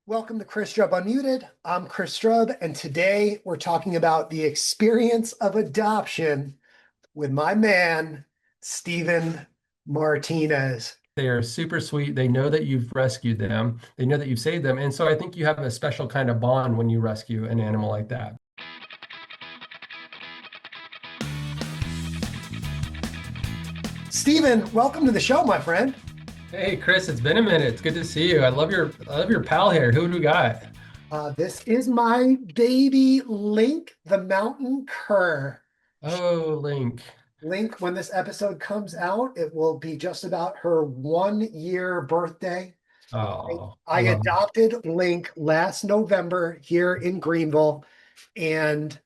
Welcome to Chris Strub Unmuted. I'm Chris Strub, and today we're talking about the experience of adoption with my man, Stephen Martinez. They are super sweet. They know that you've rescued them. They know that you've saved them. And so I think you have a special kind of bond when you rescue an animal like that. Stephen, welcome to the show, my friend. Hey, Chris, it's been a minute. It's good to see you. I love your pal here. Who do we got? This is my baby Link, the mountain cur. Oh, Link. Link, when this episode comes out, it will be just about her 1 year birthday. Oh, I I love it. adopted Link last November here in Greenville, and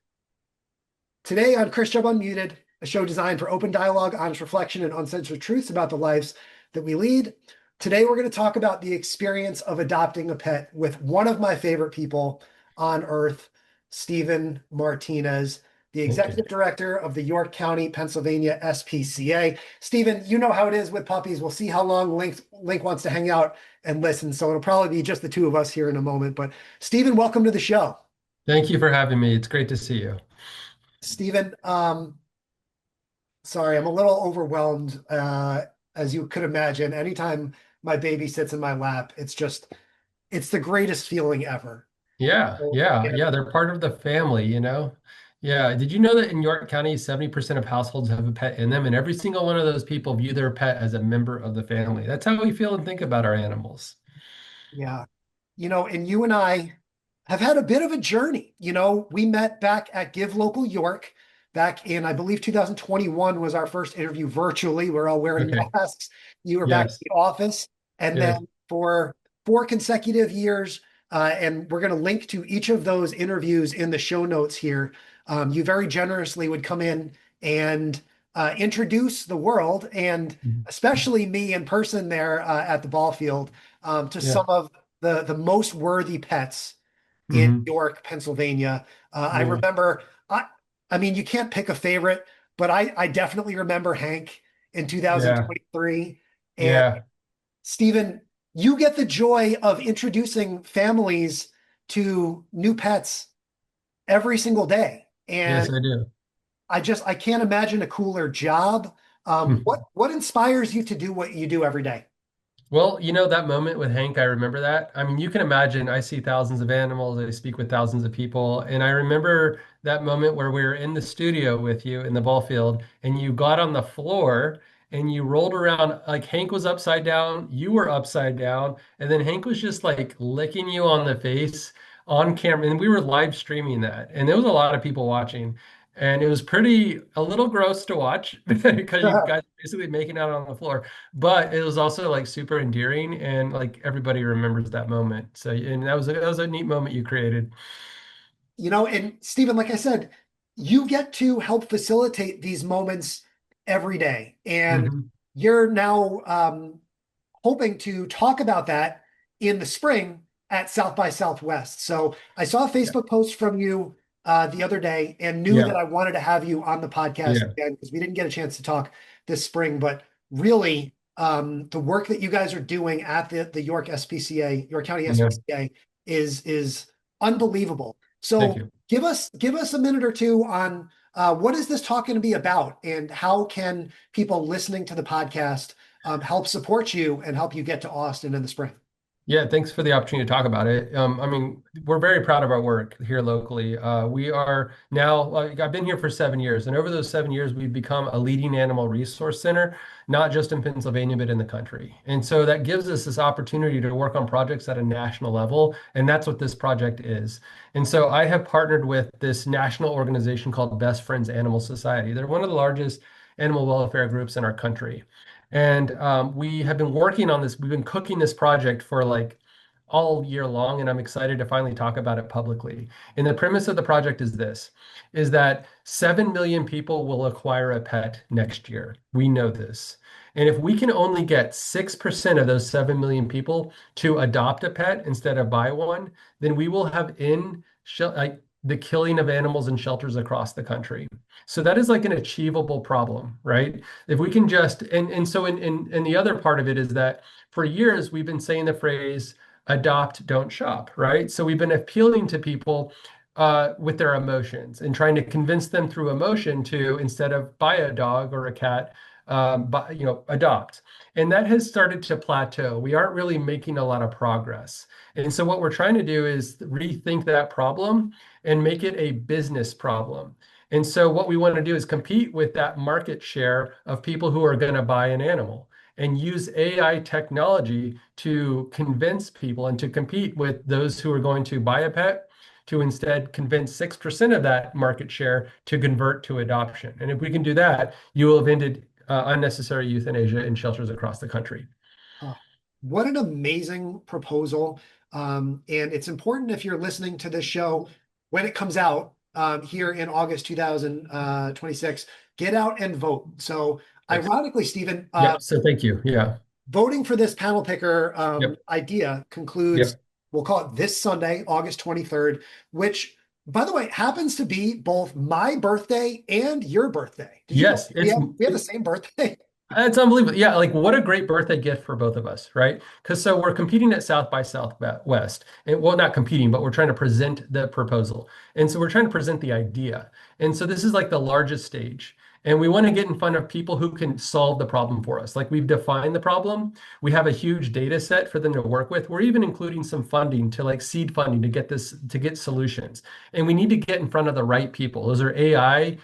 today on Chris Chubb Unmuted, a show designed for open dialogue, honest reflection, and uncensored truths about the lives that we lead. Today, we're going to talk about the experience of adopting a pet with one of my favorite people on earth, Stephen Martinez, the Thank you. executive director of the York County, Pennsylvania SPCA. Stephen, you know how it is with puppies. We'll see how long Link wants to hang out and listen. So it'll probably be just the two of us here in a moment. But Stephen, welcome to the show. Thank you for having me. It's great to see you. Stephen, sorry, I'm a little overwhelmed. As you could imagine, anytime my baby sits in my lap, it's the greatest feeling ever. Yeah, So, yeah, yeah, yeah. They're part of the family. Yeah. Did you know that in York County, 70% of households have a pet in them, and every single one of those people view their pet as a member of the family? That's how we feel and think about our animals. yeah. And you and I have had a bit of a journey. We met back at Give Local York back in, I believe, 2021 was our first interview virtually. We're all wearing Okay. masks. You were back at Yes. the office. And Yes. then for 4 consecutive years, and we're going to link to each of those interviews in the show notes here. You very generously would come in and introduce the world, and Mhm. especially me in person there at the ball field, to Yeah. some of the most worthy pets in Hmm. York, Pennsylvania. I Yeah. remember, I, I mean, you can't pick a favorite, but I definitely remember Hank in Yeah. 2023. And Yeah. Stephen, you get the joy of introducing families to new pets every single day. Yes, And I do. I can't imagine a cooler job. What inspires you to do what you do every day? Well, that moment with Hank, I remember that. I mean, you can imagine I see thousands of animals, I speak with thousands of people, and I remember that moment where we were in the studio with you in the ball field and you got on the floor and you rolled around like Hank was upside down, you were upside down, and then Hank was just like licking you on the face on camera. And we were live streaming that, and there was a lot of people watching. And it was a little gross to watch because you guys are basically making out on the floor, but it was also like super endearing and like everybody remembers that moment. So, and that was a neat moment you created. And Stephen, like I said, you get to help facilitate these moments every day. And Hmm. you're now hoping to talk about that in the spring at South by Southwest. So I saw a Yeah. Facebook post from you the other day and knew that Yeah. I wanted to have you on the podcast Yeah. again because we didn't get a chance to talk this spring. But really, the work that you guys are doing at the York SPCA, York County Yeah. SPCA, is unbelievable. Thank So you. give us a minute or two on what is this talk going to be about, and how can people listening to the podcast help support you and help you get to Austin in the spring? Yeah, thanks for the opportunity to talk about it. I mean, we're very proud of our work here locally. We are now, like, I've been here for 7 years, and over those 7 years, we've become a leading animal resource center, not just in Pennsylvania, but in the country. And so that gives us this opportunity to work on projects at a national level, and that's what this project is. And so I have partnered with this national organization called Best Friends Animal Society. They're one of the largest animal welfare groups in our country. And we have been working on this. We've been cooking this project for like all year long, and I'm excited to finally talk about it publicly. And the premise of the project is this, is that 7 million people will acquire a pet next year. We know this. And if we can only get 6% of those 7 million people to adopt a pet instead of buy one, then we will have like the killing of animals in shelters across the country. So that is like an achievable problem, right? If we can just and so in the other part of it is that for years we've been saying the phrase adopt, don't shop, right? So we've been appealing to people with their emotions and trying to convince them through emotion to, instead of buy a dog or a cat, adopt. And that has started to plateau. We aren't really making a lot of progress. And so what we're trying to do is rethink that problem and make it a business problem. And so what we want to do is compete with that market share of people who are going to buy an animal and use AI technology to convince people and to compete with those who are going to buy a pet, to instead convince 6% of that market share to convert to adoption. And if we can do that, you will have ended unnecessary euthanasia in shelters across the country. Oh, what an amazing proposal. And it's important if you're listening to this show when it comes out here in August 2026, get out and vote. So, Yes. ironically, Stephen, Yep. So thank you. Yeah. voting for this panel picker Yep. idea concludes, Yep. we'll call it this Sunday, August 23rd, which, by the way, happens to be both my birthday and your birthday. Did you know Yes. we have the same birthday? It's unbelievable. Yeah, like what a great birthday gift for both of us, right? Because so we're competing at South by Southwest. And well, not competing, but we're trying to present the proposal. And so we're trying to present the idea. And so this is like the largest stage. And we want to get in front of people who can solve the problem for us. Like we've defined the problem. We have a huge data set for them to work with. We're even including some funding to like seed funding to get solutions. And we need to get in front of the right people. Those are AI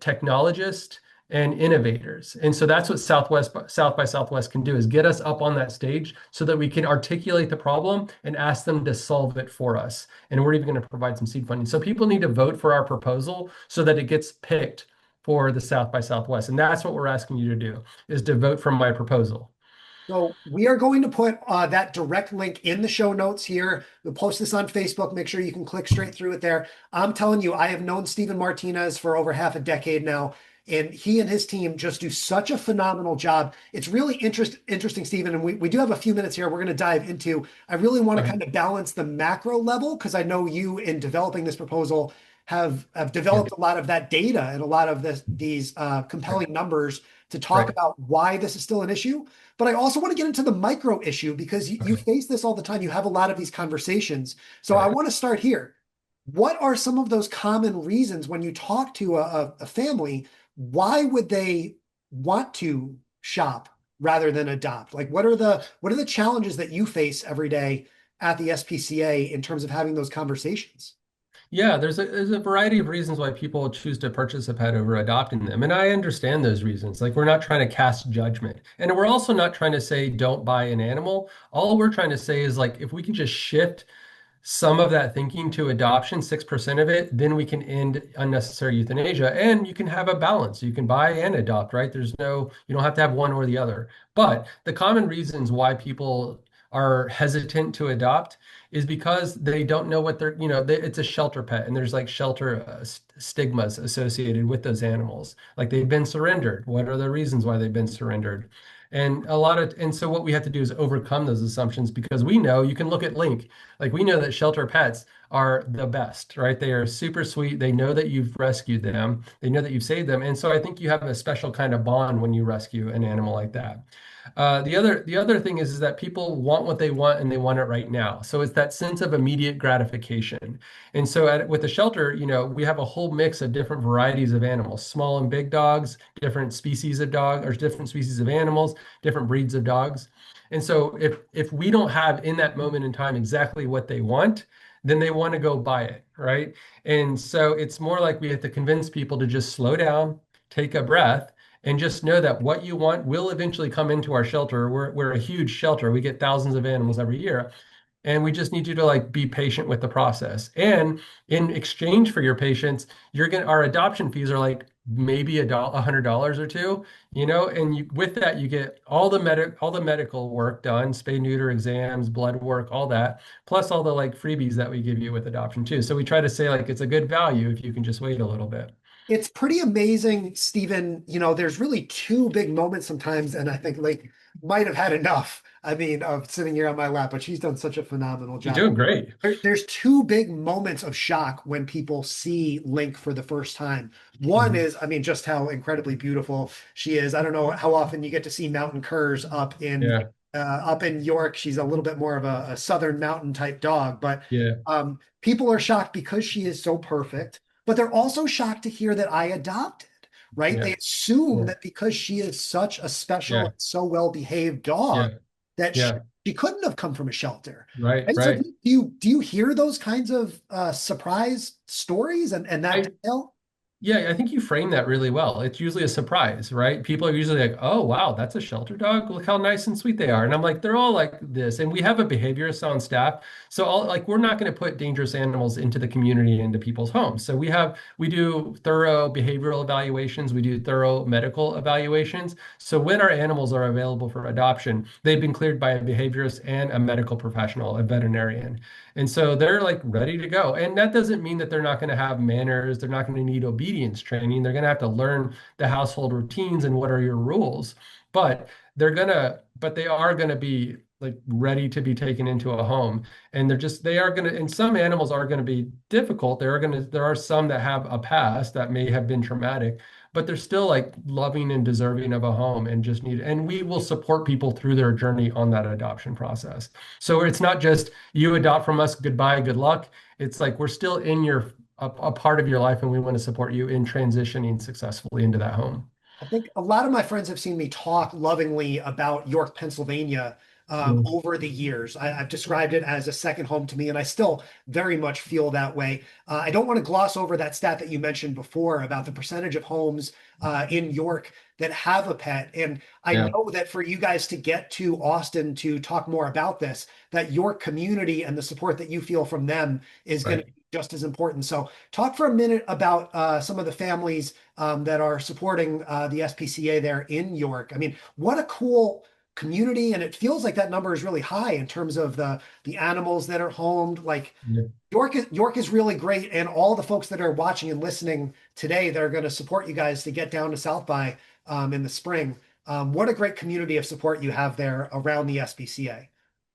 technologists and innovators. And so that's what South by Southwest can do, is get us up on that stage so that we can articulate the problem and ask them to solve it for us. And we're even going to provide some seed funding. So people need to vote for our proposal so that it gets picked for the South by Southwest. And that's what we're asking you to do, is to vote for my proposal. So we are going to put that direct link in the show notes here. We'll post this on Facebook. Make sure you can click straight through it there. I'm telling you, I have known Stephen Martinez for over half a decade now, and he and his team just do such a phenomenal job. It's really interesting, Stephen, and we do have a few minutes here we're going to dive into. I really want to Okay. kind of balance the macro level because I know you, in developing this proposal, have Yeah. developed a lot of that data and a lot of these Right. compelling numbers to talk Right. about why this is still an issue. But I also want to get into the micro issue because you Okay. face this all the time. You have a lot of these conversations. So I Right. want to start here. What are some of those common reasons when you talk to a family? Why would they want to shop rather than adopt? Like, what are the challenges that you face every day at the SPCA in terms of having those conversations? Yeah, there's a variety of reasons why people choose to purchase a pet over adopting them. And I understand those reasons. Like we're not trying to cast judgment. And we're also not trying to say don't buy an animal. All we're trying to say is like if we can just shift some of that thinking to adoption, 6% of it, then we can end unnecessary euthanasia and you can have a balance. You can buy and adopt, right? You don't have to have one or the other. But the common reasons why people are hesitant to adopt is because they don't know what it's a shelter pet and there's like shelter stigmas associated with those animals. Like they've been surrendered. What are the reasons why they've been surrendered? And so what we have to do is overcome those assumptions because we know you can look at Link. Like we know that shelter pets are the best, right? They are super sweet. They know that you've rescued them. They know that you've saved them. And so I think you have a special kind of bond when you rescue an animal like that. The other thing is that people want what they want and they want it right now. So it's that sense of immediate gratification. And so with the shelter, we have a whole mix of different varieties of animals, small and big dogs, different species of dog or different species of animals, different breeds of dogs. And so if we don't have in that moment in time exactly what they want, then they want to go buy it, right? And so it's more like we have to convince people to just slow down, take a breath, and just know that what you want will eventually come into our shelter. We're a huge shelter. We get thousands of animals every year. And we just need you to like be patient with the process. And in exchange for your patience, our adoption fees are like maybe $100 or two, and with that you get all the medical work done, spay, neuter exams, blood work, all that, plus all the like freebies that we give you with adoption too. So we try to say like it's a good value if you can just wait a little bit. It's pretty amazing, Stephen. There's really two big moments sometimes, and I think Lake might have had enough. I mean, of sitting here on my lap, but she's done such a phenomenal You're job. doing great. There's two big moments of shock when people see Link for the first time. One Mhm. is, I mean, just how incredibly beautiful she is. I don't know how often you get to see mountain curs up in Yeah. up in York. She's a little bit more of a southern mountain type dog, but Yeah, people are shocked because she is so perfect, but they're also shocked to hear that I adopted, right? yeah, They assume yeah, that because she is such a special yeah, and so well-behaved dog yeah, that yeah. she couldn't have come from a shelter. Right, Right? So right. do you hear those kinds of surprise stories and that I detail? Yeah, I think you frame that really well. It's usually a surprise, right? People are usually like, "Oh, wow, that's a shelter dog. Look how nice and sweet they are." And I'm like, "They're all like this." And we have a behaviorist on staff, so we're not going to put dangerous animals into the community, into people's homes. So we do thorough behavioral evaluations, we do thorough medical evaluations. So when our animals are available for adoption, they've been cleared by a behaviorist and a medical professional, a veterinarian. And so they're like ready to go. And that doesn't mean that they're not going to have manners. They're not going to need obedience training. They're going to have to learn the household routines and what are your rules. But but they are going to be like ready to be taken into a home. And they are going to, and some animals are going to be difficult. There are some that have a past that may have been traumatic, but they're still like loving and deserving of a home and we will support people through their journey on that adoption process. So it's not just you adopt from us, goodbye, good luck. It's like we're still in a part of your life and we want to support you in transitioning successfully into that home. I think a lot of my friends have seen me talk lovingly about York, Pennsylvania, Yeah, over the years. I've described it as a second home to me, and I still very much feel that way. I don't want to gloss over that stat that you mentioned before about the percentage of homes in York that have a pet. And I yeah, know that for you guys to get to Austin to talk more about this, that your community and the support that you feel from them is going to right. be just as important. So, talk for a minute about some of the families that are supporting the SPCA there in York. I mean, what a cool community, and it feels like that number is really high in terms of the animals that are homed. Like Yeah. York is really great, and all the folks that are watching and listening today that are going to support you guys to get down to South by in the spring. What a great community of support you have there around the SPCA.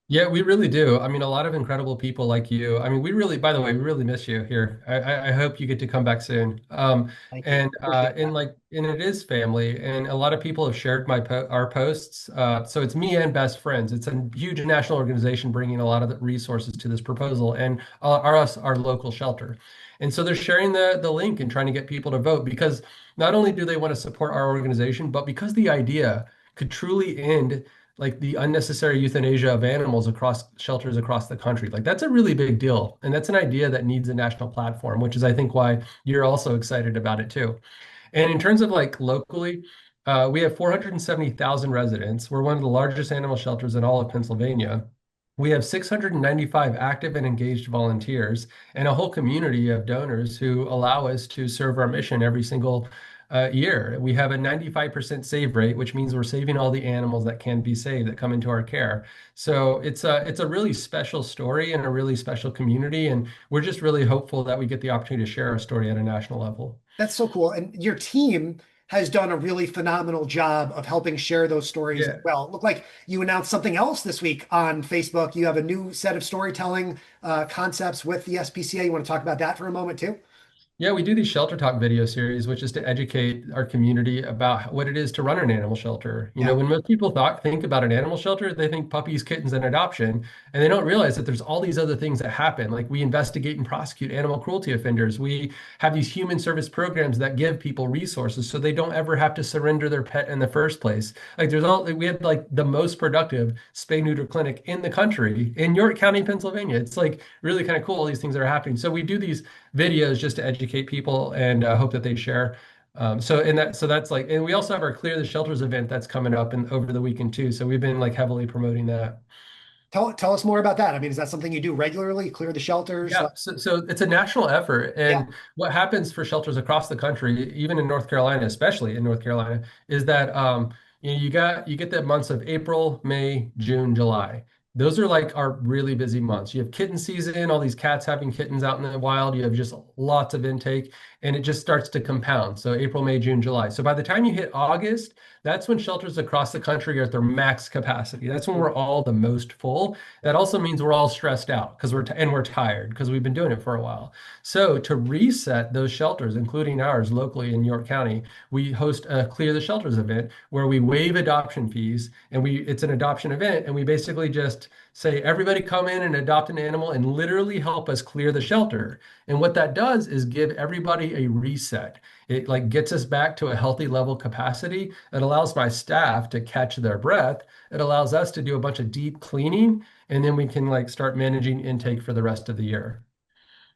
Yeah, we really do. I mean, a lot of incredible people like you. I mean, by the way, we really miss you here. I hope you get to come back soon. Thank you. Appreciate that. And it is family, and a lot of people have shared our posts. So it's me and best friends. It's a huge national organization bringing a lot of the resources to this proposal, and our local shelter. And so they're sharing the link and trying to get people to vote because not only do they want to support our organization, but because the idea could truly end like the unnecessary euthanasia of animals across shelters across the country. Like that's a really big deal. And that's an idea that needs a national platform, which is I think why you're also excited about it too. And in terms of like locally, we have 470,000 residents. We're one of the largest animal shelters in all of Pennsylvania. We have 695 active and engaged volunteers and a whole community of donors who allow us to serve our mission every single year. We have a 95% save rate, which means we're saving all the animals that can be saved that come into our care. So it's a really special story and a really special community. And we're just really hopeful that we get the opportunity to share our story at a national level. That's so cool. And your team has done a really phenomenal job of helping share those stories as Yeah. well. It looked like you announced something else this week on Facebook. You have a new set of storytelling concepts with the SPCA. You want to talk about that for a moment too? Yeah, we do these shelter talk video series, which is to educate our community about what it is to run an animal shelter. You know, Yeah. when most people think about an animal shelter, they think puppies, kittens, and adoption, and they don't realize that there's all these other things that happen. Like we investigate and prosecute animal cruelty offenders. We have these human service programs that give people resources so they don't ever have to surrender their pet in the first place. We had like the most productive spay neuter clinic in the country in York County, Pennsylvania. It's like really kind of cool. All these things that are happening. So we do these videos just to educate people and hope that they share. So that's like, and we also have our Clear the Shelters event that's coming up and over the weekend too. So we've been like heavily promoting that. Tell us more about that. I mean, is that something you do regularly? Clear the shelters? Yeah, so it's a national effort, Yeah. and what happens for shelters across the country, even in North Carolina, especially in North Carolina, is that you get the months of April, May, June, July. those are like our really busy months. You have kitten season, all these cats having kittens out in the wild. You have just lots of intake, and it just starts to compound. So April, May, June, July. So by the time you hit August, that's when shelters across the country are at their max capacity. That's when we're all the most full. That also means we're all stressed out because we're tired because we've been doing it for a while. So to reset those shelters, including ours locally in York County, we host a Clear the Shelters event where we waive adoption fees, and we it's an adoption event, and we basically just say everybody come in and adopt an animal and literally help us clear the shelter. And what that does is give everybody a reset. It like gets us back to a healthy level capacity. It allows my staff to catch their breath. It allows us to do a bunch of deep cleaning, and then we can like start managing intake for the rest of the year.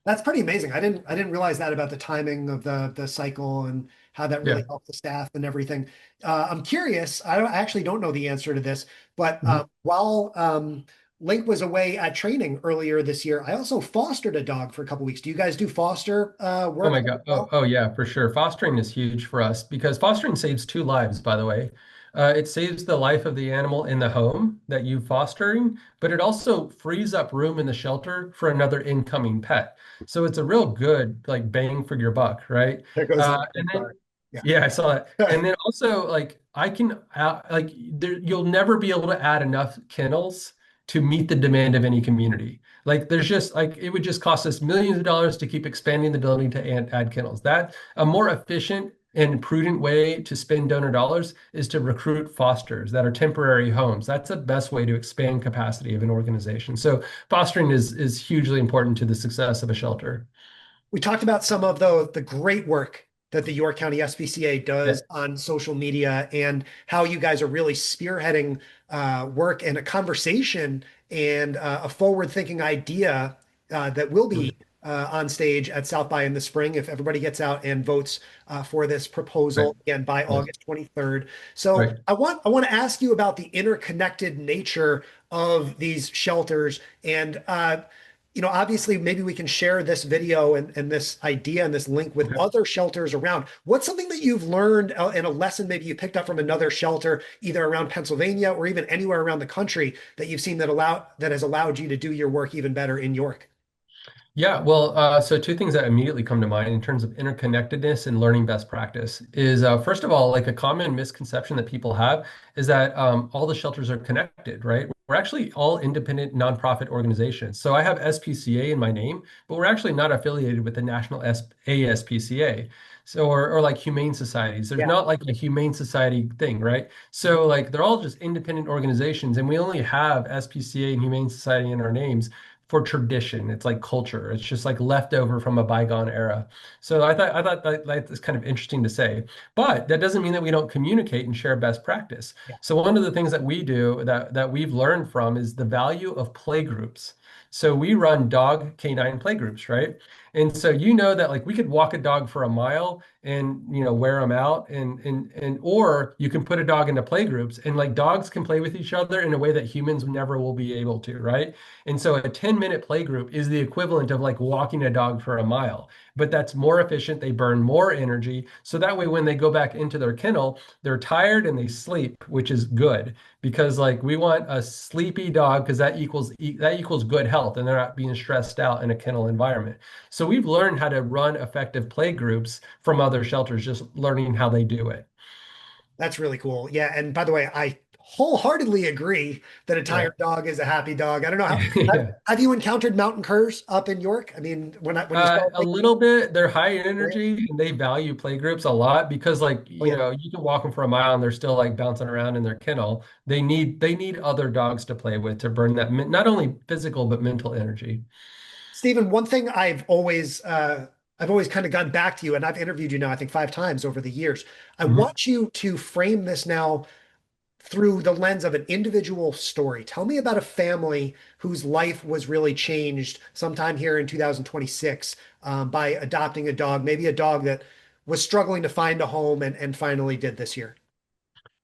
That's pretty amazing. I didn't realize that about the timing of the cycle and how that really Yeah. helped the staff and everything. I'm curious. I actually don't know the answer to this, but Mhm. while Link was away at training earlier this year, I also fostered a dog for a couple weeks. Do you guys do foster Oh work my as God. Oh, well? oh yeah, for sure. Fostering is huge for us because fostering saves two lives, by the way. It saves the life of the animal in the home that you fostering, but it also frees up room in the shelter for another incoming pet. So it's a real good like bang for your buck, right? There goes Link. I'm And then sorry. Yeah. yeah, I saw that. And then also like I can like there, you'll never be able to add enough kennels to meet the demand of any community. Like there's just like it would just cost us millions of dollars to keep expanding the building to add kennels. That a more efficient and prudent way to spend donor dollars is to recruit fosters that are temporary homes. That's the best way to expand capacity of an organization. So fostering is hugely important to the success of a shelter. We talked about some of the great work that the York County SPCA Yeah. does on social media and how you guys are really spearheading work and a conversation and a forward-thinking idea that will be on stage at South by in the spring if everybody gets out and votes for this Right. proposal again by Yes. August 23rd. So Right. I want to ask you about the interconnected nature of these shelters and obviously maybe we can share this video and this idea and this link with Okay. other shelters around. What's something that you've learned and a lesson maybe you picked up from another shelter, either around Pennsylvania or even anywhere around the country that you've seen that has allowed you to do your work even better in York? Yeah, well, so two things that immediately come to mind in terms of interconnectedness and learning best practice is first of all, like a common misconception that people have is that all the shelters are connected, right? We're actually all independent nonprofit organizations. So I have SPCA in my name, but we're actually not affiliated with the national ASPCA. So or like humane societies. There's Yeah, not like a humane society thing, right? So like they're all just independent organizations, and we only have SPCA and Humane Society in our names for tradition. It's like culture. It's just like leftover from a bygone era. So I thought that that's kind of interesting to say. But that doesn't mean that we don't communicate and share best practice. yeah. So one of the things that we do that we've learned from is the value of play groups. So we run dog canine play groups, right? And so you know that like we could walk a dog for a mile and wear them out and or you can put a dog into play groups and like dogs can play with each other in a way that humans never will be able to, right? And so a 10-minute play group is the equivalent of like walking a dog for a mile, but that's more efficient. They burn more energy. So that way, when they go back into their kennel, they're tired and they sleep, which is good because like we want a sleepy dog because that equals good health and they're not being stressed out in a kennel environment. So we've learned how to run effective play groups from other shelters, just learning how they do it. That's really cool. Yeah, and by the way, I wholeheartedly agree that a Yeah. tired dog is a happy dog. I don't know how have, Yeah. have you encountered mountain curs up in York? I mean, when you saw A like, little bit. They're high oh energy and they value play groups a lot because like, yeah. you can walk them for a mile and they're still like bouncing around in their kennel. They need other dogs to play with to burn that not only physical but mental energy. Stephen, one thing I've always kind of gone back to you, and I've interviewed you now, I think 5 times over the years. I Mhm. want you to frame this now through the lens of an individual story. Tell me about a family whose life was really changed sometime here in 2026 by adopting a dog, maybe a dog that was struggling to find a home and finally did this year.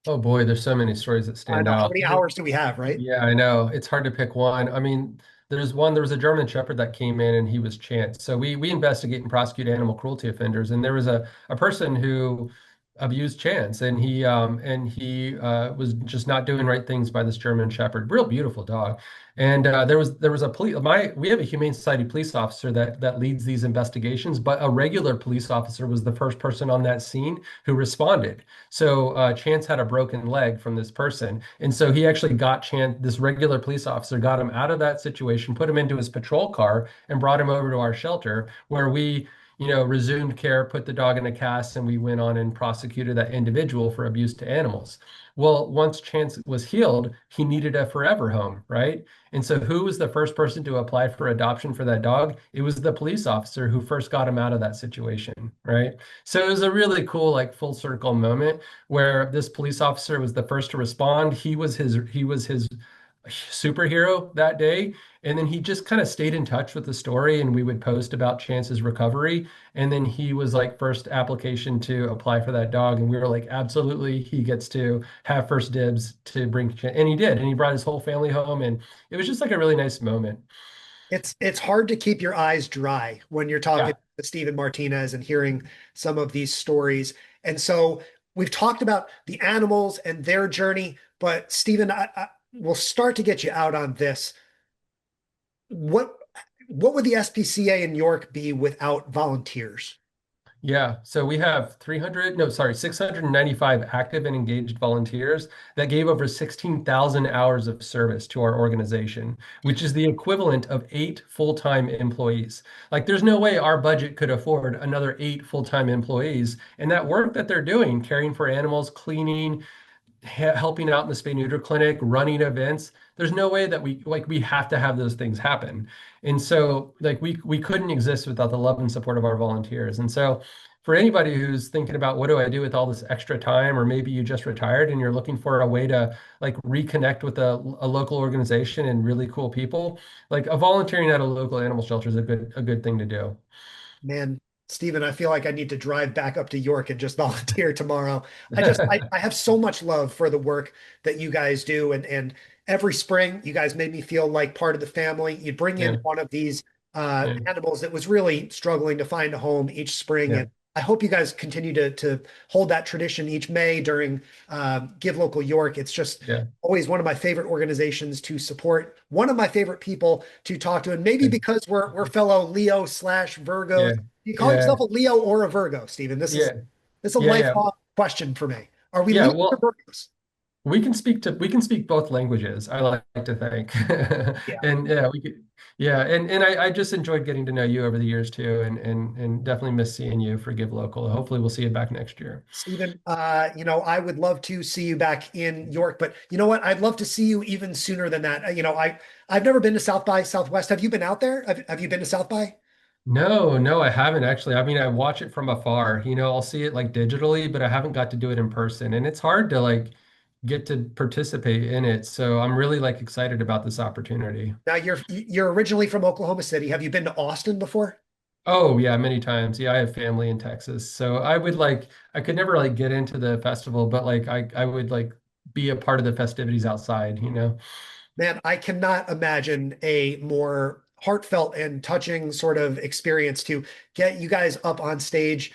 Oh boy, there's so many stories that I stand know. How out. many hours do we have, right? Yeah, I know. It's hard to pick one. I mean, there was a German Shepherd that came in and he was Chance. So we investigate and prosecute animal cruelty offenders. And there was a person who abused Chance, and he was just not doing right things by this German Shepherd. Real beautiful dog. And there was a police my we have a Humane Society police officer that leads these investigations, but a regular police officer was the first person on that scene who responded. So Chance had a broken leg from this person, and so he actually got Chance. This regular police officer got him out of that situation, put him into his patrol car, and brought him over to our shelter where we resumed care, put the dog in a cast, and we went on and prosecuted that individual for abuse to animals. Well, once Chance was healed, he needed a forever home, right? And so who was the first person to apply for adoption for that dog? It was the police officer who first got him out of that situation, right? So it was a really cool, like full circle moment where this police officer was the first to respond. He was his superhero that day. And then he just kind of stayed in touch with the story, and we would post about Chance's recovery. And then he was like first application to apply for that dog. And we were like, absolutely, he gets to have first dibs to bring and he did. And he brought his whole family home. And it was just like a really nice moment. It's hard to keep your eyes dry when you're talking Yeah. to Stephen Martinez and hearing some of these stories. And so we've talked about the animals and their journey, but Stephen, I will start to get you out on this. What what would the SPCA in York be without volunteers? Yeah, so we have 300, no, sorry, 695 active and engaged volunteers that gave over 16,000 hours of service to our organization, which is the equivalent of 8 full-time employees. Like, there's no way our budget could afford another 8 full-time employees. And that work that they're doing, caring for animals, cleaning, helping out in the spay neuter clinic, running events. There's no way that we have to have those things happen. And so like we couldn't exist without the love and support of our volunteers. And so for anybody who's thinking about what do I do with all this extra time, or maybe you just retired and you're looking for a way to like reconnect with a local organization and really cool people, like a volunteering at a local animal shelter is a good thing to do. Man, Stephen, I feel like I need to drive back up to York and just volunteer tomorrow. I have so much love for the work that you guys do. And every spring you guys made me feel like part of the family. You bring in Yeah, one of these yeah, animals that was really struggling to find a home each spring. yeah, And I hope you guys continue to hold that tradition each May during Give Local York. It's just yeah, always one of my favorite organizations to support, one of my favorite people to talk to. And maybe yeah, because we're fellow Leo slash Virgos. yeah, Do you call yeah, yourself a Leo or a Virgo, Stephen? yeah, This is a yeah, yeah. lifelong question for me. Are we Yeah, Leo or well, Virgos? we can speak both languages, I like to think. Yeah. And yeah, and I just enjoyed getting to know you over the years too, and definitely miss seeing you for Give Local. Hopefully we'll see you back next year. Stephen, I would love to see you back in York, but you know what? I'd love to see you even sooner than that. I've never been to South by Southwest. Have you been out there? Have you been to South by? No, no, I haven't actually. I mean, I watch it from afar. I'll see it like digitally, but I haven't got to do it in person. And it's hard to like get to participate in it. So I'm really like excited about this opportunity. Now you're originally from Oklahoma City. Have you been to Austin before? Oh yeah, many times. Yeah, I have family in Texas. So I could never like get into the festival, but like I would like be a part of the festivities outside. Man, I cannot imagine a more heartfelt and touching sort of experience to get you guys up on stage.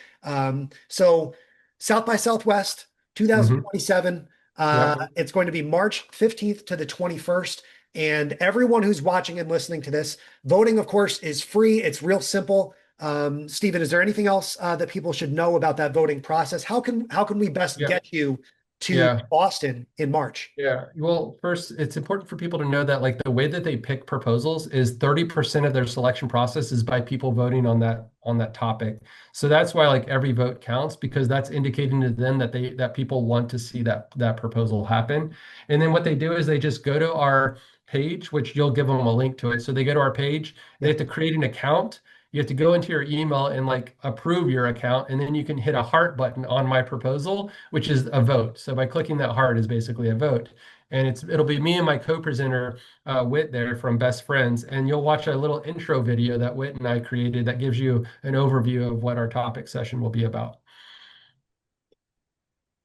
So South by Southwest Hmm. 2027, Yep. it's going to be March 15th to the 21st. And everyone who's watching and listening to this, voting, of course, is free. It's real simple. Stephen, is there anything else that people should know about that voting process? How can we best Yeah. get you to Yeah. Boston in March? Yeah. Well, first, it's important for people to know that like the way that they pick proposals is 30% of their selection process is by people voting on that topic. So that's why like every vote counts, because that's indicating to them that people want to see that proposal happen. And then what they do is they just go to our page, which you'll give them a link to it. So they go to our page, they Yeah. have to create an account. You have to go into your email and like approve your account, and then you can hit a heart button on my proposal, which is a vote. So by clicking that heart is basically a vote. And it'll be me and my co-presenter, Whit, there from Best Friends, and you'll watch a little intro video that Whit and I created that gives you an overview of what our topic session will be about.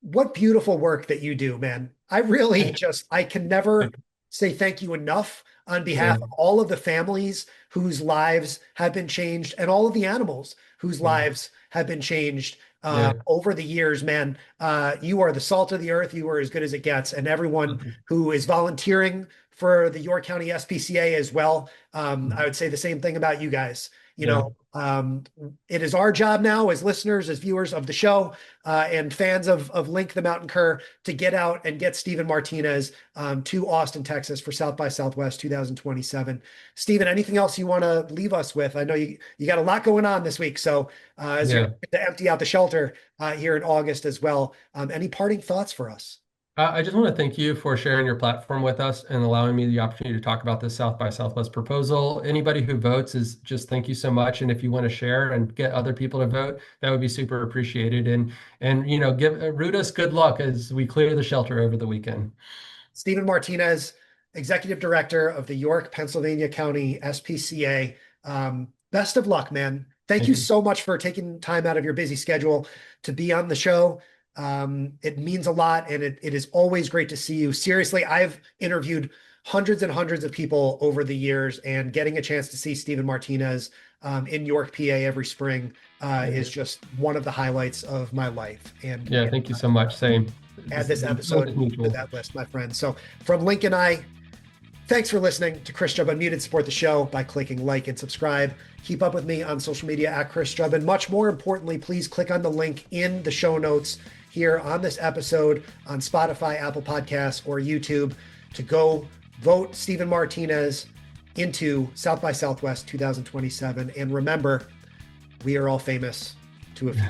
What beautiful work that you do, man. I really just, I can never say thank you enough on behalf Yeah. of all of the families whose lives have been changed and all of the animals whose Yeah. lives have been changed Yeah. over the years, man. You are the salt of the earth. You are as good as it gets. And everyone who is volunteering for the York County SPCA as well, I would say the same thing about you guys. You Yeah. know, it is our job now as listeners, as viewers of the show, and fans of Link the Mountain Cur to get out and get Stephen Martinez to Austin, Texas for South by Southwest 2027. Stephen, anything else you want to leave us with? I know you got a lot going on this week, so as you're Yeah. going to empty out the shelter here in August as well, any parting thoughts for us? I just want to thank you for sharing your platform with us and allowing me the opportunity to talk about this South by Southwest proposal. Anybody who votes is just thank you so much. And if you want to share and get other people to vote, that would be super appreciated. And give root us good luck as we clear the shelter over the weekend. Stephen Martinez, Executive Director of the York, Pennsylvania County SPCA. Best of luck, man. Thank Thank you you. so much for taking time out of your busy schedule to be on the show. It means a lot, and it is always great to see you. Seriously, I've interviewed hundreds and hundreds of people over the years, and getting a chance to see Stephen Martinez in York, PA every spring is just one of the highlights of my life. And Yeah, thank you so much. Same. add this The episode love is to mutual. that list, my friend. So from Link and I, thanks for listening to Chris Strub Unmuted. Support the show by clicking like and subscribe. Keep up with me on social media at Chris Strub. And much more importantly, please click on the link in the show notes here on this episode on Spotify, Apple Podcasts, or YouTube to go vote Stephen Martinez into South by Southwest 2027. And remember, we are all famous to a few.